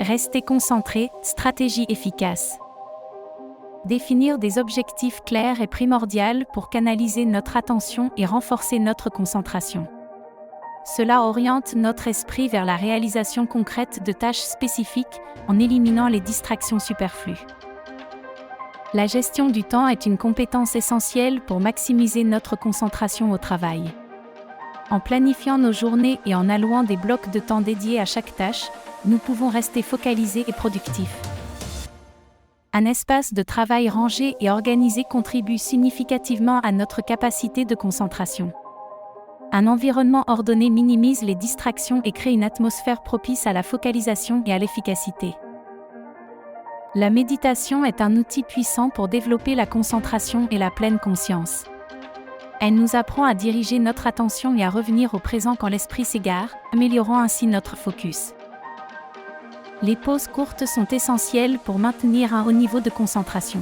Rester concentré, stratégie efficace. Définir des objectifs clairs est primordial pour canaliser notre attention et renforcer notre concentration. Cela oriente notre esprit vers la réalisation concrète de tâches spécifiques en éliminant les distractions superflues. La gestion du temps est une compétence essentielle pour maximiser notre concentration au travail. En planifiant nos journées et en allouant des blocs de temps dédiés à chaque tâche, nous pouvons rester focalisés et productifs. Un espace de travail rangé et organisé contribue significativement à notre capacité de concentration. Un environnement ordonné minimise les distractions et crée une atmosphère propice à la focalisation et à l'efficacité. La méditation est un outil puissant pour développer la concentration et la pleine conscience. Elle nous apprend à diriger notre attention et à revenir au présent quand l'esprit s'égare, améliorant ainsi notre focus. Les pauses courtes sont essentielles pour maintenir un haut niveau de concentration.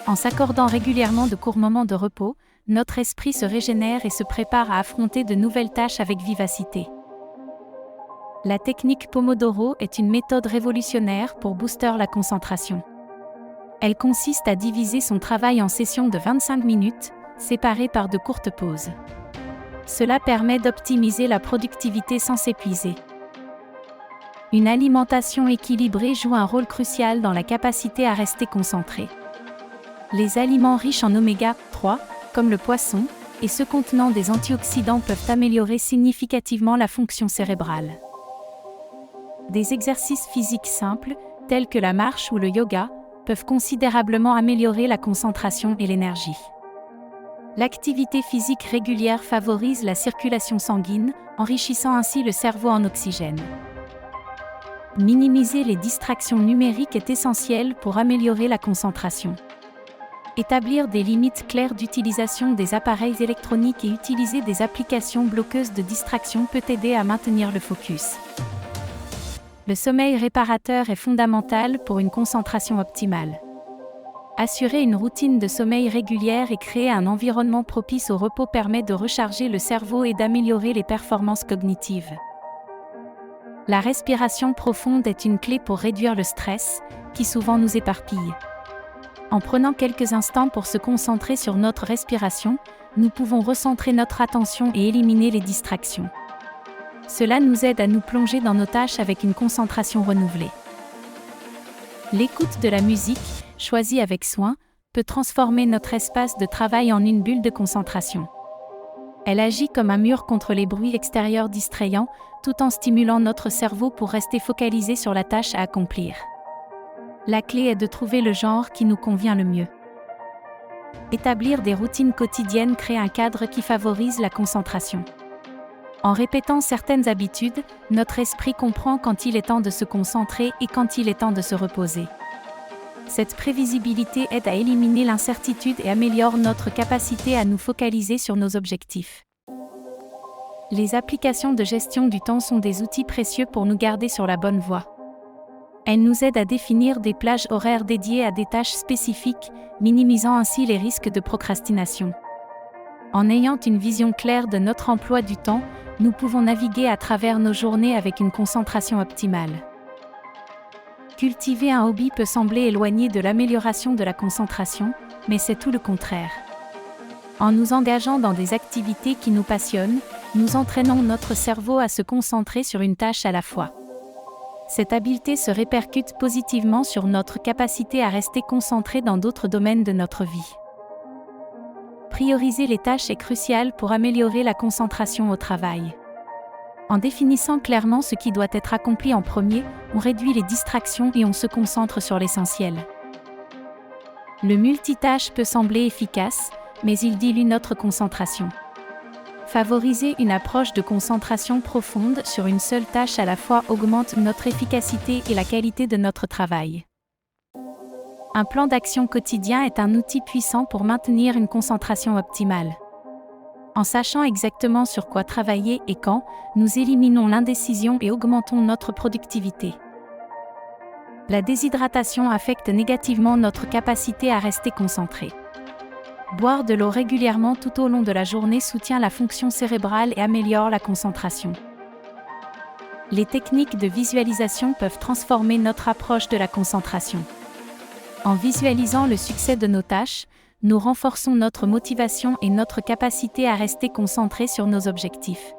En s'accordant régulièrement de courts moments de repos, notre esprit se régénère et se prépare à affronter de nouvelles tâches avec vivacité. La technique Pomodoro est une méthode révolutionnaire pour booster la concentration. Elle consiste à diviser son travail en sessions de 25 minutes, séparées par de courtes pauses. Cela permet d'optimiser la productivité sans s'épuiser. Une alimentation équilibrée joue un rôle crucial dans la capacité à rester concentré. Les aliments riches en oméga 3, comme le poisson, et ceux contenant des antioxydants peuvent améliorer significativement la fonction cérébrale. Des exercices physiques simples, tels que la marche ou le yoga, peuvent considérablement améliorer la concentration et l'énergie. L'activité physique régulière favorise la circulation sanguine, enrichissant ainsi le cerveau en oxygène. Minimiser les distractions numériques est essentiel pour améliorer la concentration. Établir des limites claires d'utilisation des appareils électroniques et utiliser des applications bloqueuses de distraction peut aider à maintenir le focus. Le sommeil réparateur est fondamental pour une concentration optimale. Assurer une routine de sommeil régulière et créer un environnement propice au repos permet de recharger le cerveau et d'améliorer les performances cognitives. La respiration profonde est une clé pour réduire le stress, qui souvent nous éparpille. En prenant quelques instants pour se concentrer sur notre respiration, nous pouvons recentrer notre attention et éliminer les distractions. Cela nous aide à nous plonger dans nos tâches avec une concentration renouvelée. L'écoute de la musique, choisie avec soin, peut transformer notre espace de travail en une bulle de concentration. Elle agit comme un mur contre les bruits extérieurs distrayants, tout en stimulant notre cerveau pour rester focalisé sur la tâche à accomplir. La clé est de trouver le genre qui nous convient le mieux. Établir des routines quotidiennes crée un cadre qui favorise la concentration. En répétant certaines habitudes, notre esprit comprend quand il est temps de se concentrer et quand il est temps de se reposer. Cette prévisibilité aide à éliminer l'incertitude et améliore notre capacité à nous focaliser sur nos objectifs. Les applications de gestion du temps sont des outils précieux pour nous garder sur la bonne voie. Elles nous aident à définir des plages horaires dédiées à des tâches spécifiques, minimisant ainsi les risques de procrastination. En ayant une vision claire de notre emploi du temps, nous pouvons naviguer à travers nos journées avec une concentration optimale. Cultiver un hobby peut sembler éloigné de l'amélioration de la concentration, mais c'est tout le contraire. En nous engageant dans des activités qui nous passionnent, nous entraînons notre cerveau à se concentrer sur une tâche à la fois. Cette habileté se répercute positivement sur notre capacité à rester concentré dans d'autres domaines de notre vie. Prioriser les tâches est crucial pour améliorer la concentration au travail. En définissant clairement ce qui doit être accompli en premier, on réduit les distractions et on se concentre sur l'essentiel. Le multitâche peut sembler efficace, mais il dilue notre concentration. Favoriser une approche de concentration profonde sur une seule tâche à la fois augmente notre efficacité et la qualité de notre travail. Un plan d'action quotidien est un outil puissant pour maintenir une concentration optimale. En sachant exactement sur quoi travailler et quand, nous éliminons l'indécision et augmentons notre productivité. La déshydratation affecte négativement notre capacité à rester concentré. Boire de l'eau régulièrement tout au long de la journée soutient la fonction cérébrale et améliore la concentration. Les techniques de visualisation peuvent transformer notre approche de la concentration. En visualisant le succès de nos tâches, nous renforçons notre motivation et notre capacité à rester concentrés sur nos objectifs.